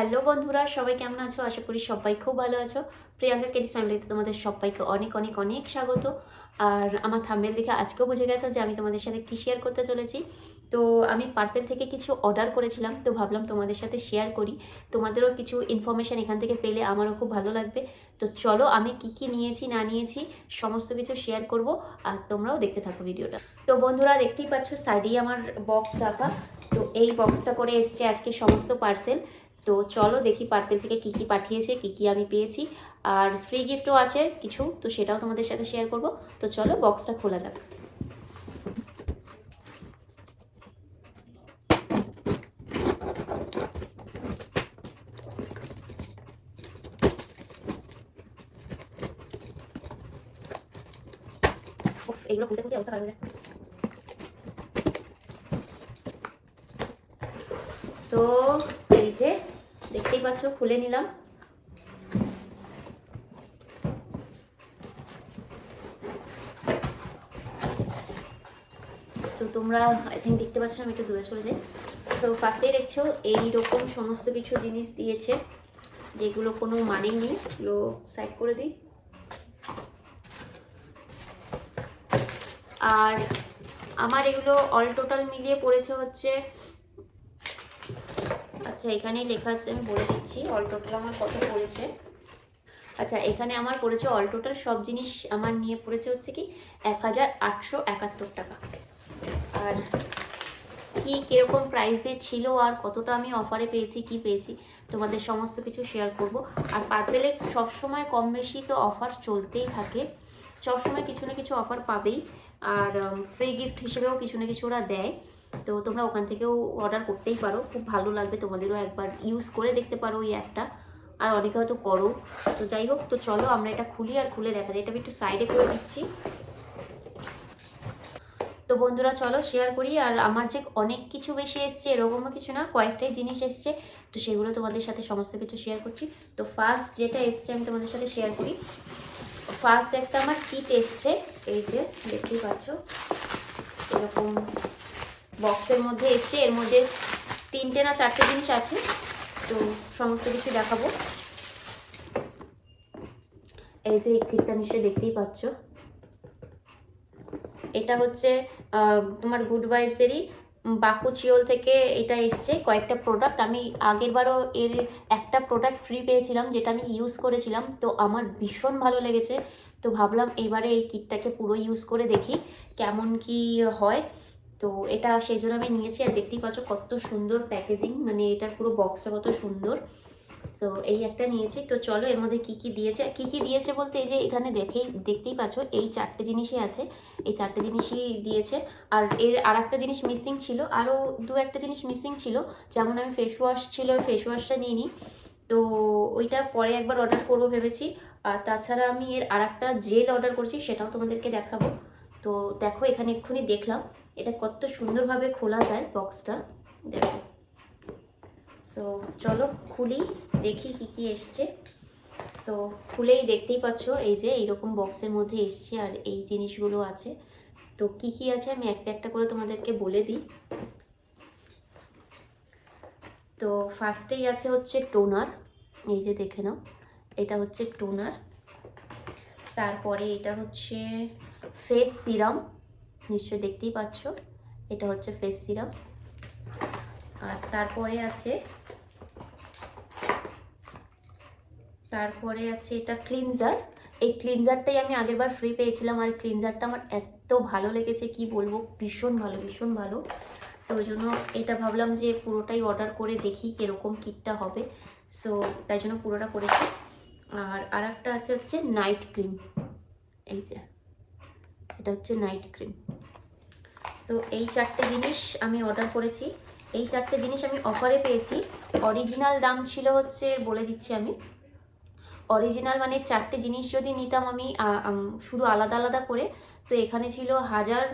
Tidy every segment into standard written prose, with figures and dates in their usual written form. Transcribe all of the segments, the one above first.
Hello বন্ধুরা, সবাই কেমন আছো? আশা করি সবাই খুব ভালো আছো। প্রিয়াঙ্কা কিডস ফ্যামিলিতে তোমাদের সবাইকে অনেক অনেক অনেক স্বাগত। আর আমার থাম্বনেল দেখে আজকেও বুঝে গেছো যে আমি তোমাদের সাথে কী শেয়ার করতে চলেছি। তো আমি পার্পেল থেকে কিছু অর্ডার করেছিলাম, তো ভাবলাম তোমাদের সাথে শেয়ার করি। তোমাদেরও কিছু ইনফরমেশান এখান থেকে পেলে আমারও খুব ভালো লাগবে। তো চলো, আমি কি কি নিয়েছি না নিয়েছি সমস্ত কিছু শেয়ার করব, আর তোমরাও দেখতে থাকো ভিডিওটা। তো বন্ধুরা, দেখতেই পাচ্ছ সাইডেই আমার বক্স রাখা। তো এই বক্সটা করে এসছে আজকে সমস্ত পার্সেল। তো চলো দেখি পার্পেল থেকে কী কী পাঠিয়েছে, কী কী আমি পেয়েছি, আর ফ্রি গিফটও আছে কিছু, তো সেটাও তোমাদের সাথে শেয়ার করব। তো চলো বক্সটা খোলা যাক। এগুলো খুলতে খুলতে অবস্থা খারাপ হয়ে যায়। সো এই যে দেখতেই পাচ্ছ, খুলে নিলাম। তো তোমরা আই থিঙ্ক দেখতে পাচ্ছ, আমি একটু দূরে চলে যাই। সো ফার্স্টেই দেখছো এইরকম সমস্ত কিছু জিনিস দিয়েছে, যেগুলো কোনো মানে নেই, এগুলো সাইড করে দিই। আর আমার এগুলো অল টোটাল মিলিয়ে পড়েছে হচ্ছে, আচ্ছা এখানেই লেখা আছে, আমি বলে দিচ্ছি অল টোটাল আমার কত পড়েছে। আচ্ছা এখানে আমার পড়েছে অল টোটাল সব জিনিস আমার নিয়ে পড়েছে হচ্ছে কি 1871 টাকা। আর কি কীরকম প্রাইসে ছিল আর কতটা আমি অফারে পেয়েছি, কি পেয়েছি, তোমাদের সমস্ত কিছু শেয়ার করব। আর পার্পেলে সবসময় কম বেশি তো অফার চলতেই থাকে, সবসময় কিছু না কিছু অফার পাবেই। আর ফ্রি গিফট হিসেবেও কিছু না কিছু ওরা দেয়, তো তোমরা ওখান থেকেও অর্ডার করতেই পারো, খুব ভালো লাগবে তোমাদেরও, একবার ইউজ করে দেখতে পারো ওই অ্যাপটা। আর অনেকে হয়তো করো। তো যাই হোক, তো চলো আমরা এটা খুলি আর খুলে দেখা যায়। এটা আমি একটু সাইডে করে দিচ্ছি। তো বন্ধুরা চলো শেয়ার করি। আর আমার যে অনেক কিছু বেশি এসছে এরকমও কিছু না, কয়েকটাই জিনিস এসছে, তো সেগুলো তোমাদের সাথে সমস্ত কিছু শেয়ার করছি। তো ফার্স্ট যেটা এসছে আমি তোমাদের সাথে শেয়ার করি। ফার্স্ট একটা আমার কিট এসছে, এই যে দেখতেই পাচ্ছ এরকম বক্সের মধ্যে এসছে। এর মধ্যে 3টে না 4টে জিনিস আছে, তো সমস্ত কিছু দেখাবো। এই যে এই কিটটা নিশ্চয়ই দেখতেই পাচ্ছ, এটা হচ্ছে তোমার গুড ভাইবসেরই বাকুচিওল থেকে এটা এসছে কয়েকটা প্রোডাক্ট। আমি আগের বারও এর একটা প্রোডাক্ট ফ্রি পেয়েছিলাম, যেটা আমি ইউজ করেছিলাম, তো আমার ভীষণ ভালো লেগেছে। তো ভাবলাম এবারে এই কিটটাকে পুরো ইউজ করে দেখি কেমন কি হয়। তো এটা সেই জন্য আমি নিয়েছি। আর দেখতেই পাচ্ছ কত সুন্দর প্যাকেজিং, মানে এটার পুরো বক্সটা কত সুন্দর। সো এই একটা নিয়েছি। তো চলো এর মধ্যে কি কি দিয়েছে, কি কি দিয়েছে বলতে এই যে এখানে দেখতেই পাচ্ছ এই 4টে জিনিসই আছে, এই 4টে জিনিসই দিয়েছে। আর এর আর একটা জিনিস মিসিং ছিল, আরও 2-1টা জিনিস মিসিং ছিল, যেমন আমি ফেস ওয়াশ ছিল, ফেস ওয়াশটা নিয়ে নিই, তো ওইটা পরে একবার অর্ডার করবো ভেবেছি। আর তাছাড়া আমি এর আর একটা জেল অর্ডার করছি, সেটাও তোমাদেরকে দেখাবো। তো দেখো এখানে এক্ষুনি দেখলাম এটা কত সুন্দরভাবে খোলা যায় বক্সটা, দেখো। সো চলো খুলি, দেখি কি কি এসছে। সো খুলেই দেখতেই পাচ্ছ এই যে এইরকম বক্সের মধ্যে এসছে, আর এই জিনিসগুলো আছে। তো কি কি আছে আমি একটা একটা করে তোমাদেরকে বলে দিই। তো ফার্স্টেই আছে হচ্ছে টোনার, এই যে দেখে নাও, এটা হচ্ছে টোনার। তারপরে এটা হচ্ছে ফেস সিরাম, নিশ্চয়ই দেখতেই পাচ্ছ, এটা হচ্ছে ফেস সিরাম। আর তারপরে আছে এটা ক্লিনজার। এই ক্লিনজারটাই আমি আগেরবার ফ্রি পেয়েছিলাম, আর ক্লিনজারটা আমার এত ভালো লেগেছে কি বলবো, ভীষণ ভালো ভীষণ ভালো। তো ওই জন্য এটা ভাবলাম যে পুরোটাই অর্ডার করে দেখি কীরকম কিটটা হবে। সো তাই জন্য পুরোটা করেছি। আর একটা আছে হচ্ছে নাইট ক্রিম, এই যে এটা হচ্ছে নাইট ক্রিম। সো এই 4টে জিনিস আমি অর্ডার করেছি। এই 4টে জিনিস আমি অফারে পেয়েছি। অরিজিনাল দাম ছিল হচ্ছে, বলে দিচ্ছি আমি, অরিজিনাল মানে 4টে জিনিস যদি নিতাম আমি শুধু আলাদা আলাদা করে, তো এখানে ছিল 1000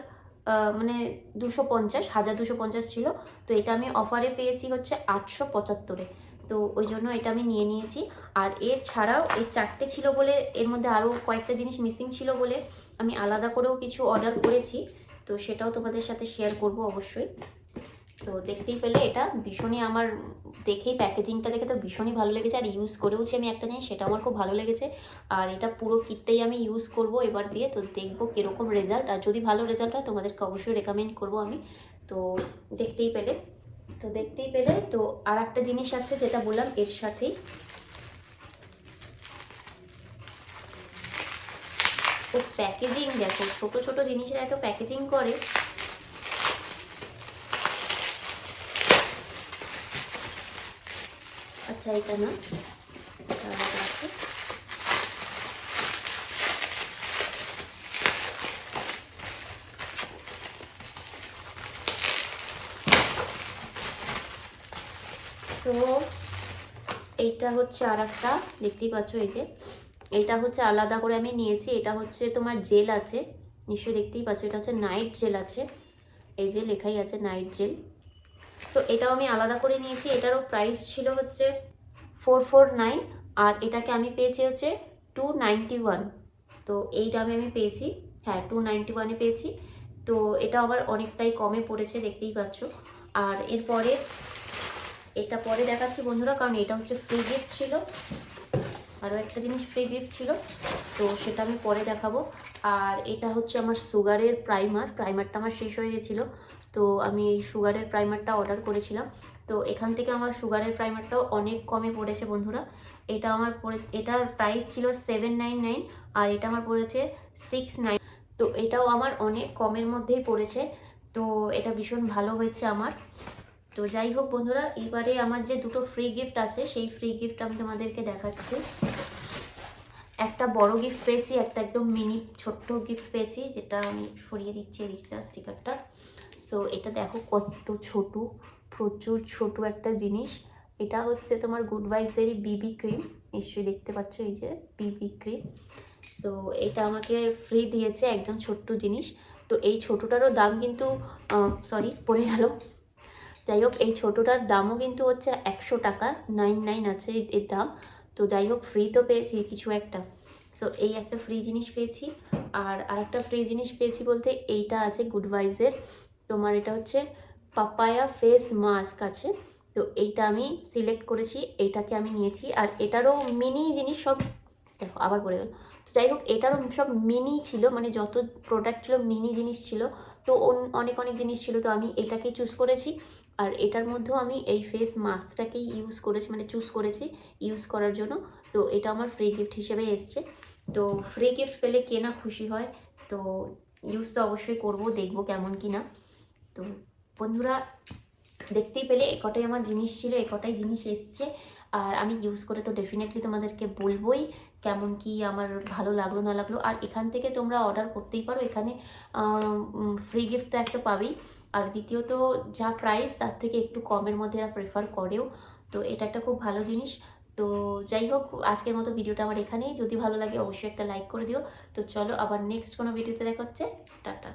1250 ছিল। তো এটা আমি অফারে পেয়েছি হচ্ছে 875-এ, তো ওই জন্য এটা আমি নিয়ে নিয়েছি। আর এর ছাড়াও এই 4টে ছিল বলে, এর মধ্যে আরও কয়েকটা জিনিস মিসিং ছিল বলে আমি আলাদা করেও কিছু অর্ডার করেছি, তো সেটাও তোমাদের সাথে শেয়ার করব অবশ্যই। তো দেখতেই পেলে এটা ভীষণই আমার দেখেই প্যাকেজিংটা দেখে তো ভীষণই ভালো লেগেছে, আর ইউজ করেওছি আমি একটা জিনিস, সেটা আমার খুব ভালো লেগেছে। আর এটা পুরো কিটটাই আমি ইউজ করব এবার দিয়ে, তো দেখবো কীরকম রেজাল্ট, আর যদি ভালো রেজাল্ট হয় তোমাদেরকে অবশ্যই রেকমেন্ড করব আমি। তো দেখতেই পেলে তো আর একটা জিনিস আছে যেটা বললাম এর সাথেই, তো প্যাকেজিং দেখো, ছোট ছোট জিনিসের এত প্যাকেজিং করে। আচ্ছা এটা না, এটা আলাদা আছে। সো এইটা হচ্ছে আর একটা, দেখতেই পাচ্ছ এই যে এটা হচ্ছে আলাদা করে আমি নিয়েছি। এটা হচ্ছে তোমার জেল আছে, নিশ্চয়ই দেখতেই পাচ্ছ, এটা হচ্ছে নাইট জেল আছে, এই যে লেখাই আছে নাইট জেল। সো এটাও আমি আলাদা করে নিয়েছি। এটারও প্রাইস ছিল হচ্ছে 449, আর এটাকে আমি পেয়েছি হচ্ছে 291। তো এই দামে আমি পেয়েছি, হ্যাঁ 291-এ পেয়েছি। তো এটা আবার অনেকটাই কমে পড়েছে, দেখতেই পাচ্ছ। আর এরপরে এটা পরে দেখাচ্ছি বন্ধুরা, কারণ এটা হচ্ছে ফ্রি গিফট ছিল, আরও একটা জিনিস ফ্রি গিফট ছিল, তো সেটা আমি পরে দেখাবো। আর এটা হচ্ছে আমার সুগারের প্রাইমারটা আমার শেষ হয়ে গেছিলো, তো আমি এই সুগারের প্রাইমারটা অর্ডার করেছিলাম। তো এখান থেকে আমার সুগারের প্রাইমারটাও অনেক কমে পড়েছে বন্ধুরা। এটা আমার এটার প্রাইস ছিল 799, আর এটা আমার পড়েছে 69। তো এটাও আমার অনেক কমের মধ্যেই পড়েছে, তো এটা ভীষণ ভালো হয়েছে আমার। তো যাই হোক বন্ধুরা, এবারে আমার যে দুটো ফ্রি গিফট আছে সেই ফ্রি গিফট আমি তোমাদেরকে দেখাচ্ছি। একটা বড় গিফট পেয়েছি, একটা একদম মিনি ছোট্ট গিফট পেয়েছি, যেটা আমি সরিয়ে দিচ্ছি এদিকটা স্টিকারটা। সো এটা দেখো কত ছোট, প্রচুর ছোট একটা জিনিস। এটা হচ্ছে তোমার গুড ভাইবসেরই বিবি ক্রিম, নিশ্চয়ই দেখতে পাচ্ছ এই যে বিবি ক্রিম। সো এটা আমাকে ফ্রি দিয়েছে, একদম ছোট্ট জিনিস। তো এই ছোটোটারও দাম কিন্তু সরি পড়ে গেল, যাই হোক এই ছোটোটার দামও কিন্তু হচ্ছে 100 টাকা, 99 আছে এর দাম। তো যাই হোক ফ্রি তো পেয়েছি কিছু একটা। সো এই একটা ফ্রি জিনিস পেয়েছি। আর আরেকটা ফ্রি জিনিস পেয়েছি বলতে এইটা আছে গুড ভাইবসের, তোমার এটা হচ্ছে পাপায়া ফেস মাস্ক আছে। তো এইটা আমি সিলেক্ট করেছি, এইটাকে আমি নিয়েছি। আর এটারও মিনি জিনিস সব, দেখো আবার পড়ে গেল। তো যাই হোক এটারও সব মিনি ছিল, মানে যত প্রোডাক্ট ছিল মিনি জিনিস ছিল। তো অনেক অনেক জিনিস ছিল, তো আমি এটাকেই চুজ করেছি। আর এটার মধ্যেও আমি এই ফেস মাস্কটাকেই ইউজ করেছি, মানে চুজ করেছি ইউজ করার জন্য। তো এটা আমার ফ্রি গিফট হিসেবে এসছে। তো ফ্রি গিফট পেলে কে না খুশি হয়, তো ইউজ তো অবশ্যই করবো, দেখবো কেমন কি না। তো বন্ধুরা দেখতেই পেলে একটাই আমার জিনিস ছিল, একটাই জিনিস এসছে। আর আমি ইউজ করে তো ডেফিনেটলি তোমাদেরকে বলবোই কেমন কি আমার ভালো লাগলো না লাগলো। আর এখান থেকে তোমরা অর্ডার করতেই পারো, এখানে ফ্রি গিফট তো একটা পাবেই, আর দ্বিতীয়ত যা প্রাইস তার থেকে একটু কমের মধ্যে এরা প্রেফার করেও। তো এটা একটা খুব ভালো জিনিস। তো যাই হোক আজকের মতো ভিডিওটা আমার এখানেই, যদি ভালো লাগে অবশ্যই একটা লাইক করে দিও। তো চলো আবার নেক্সট কোনো ভিডিওতে দেখা হচ্ছে, টাটা।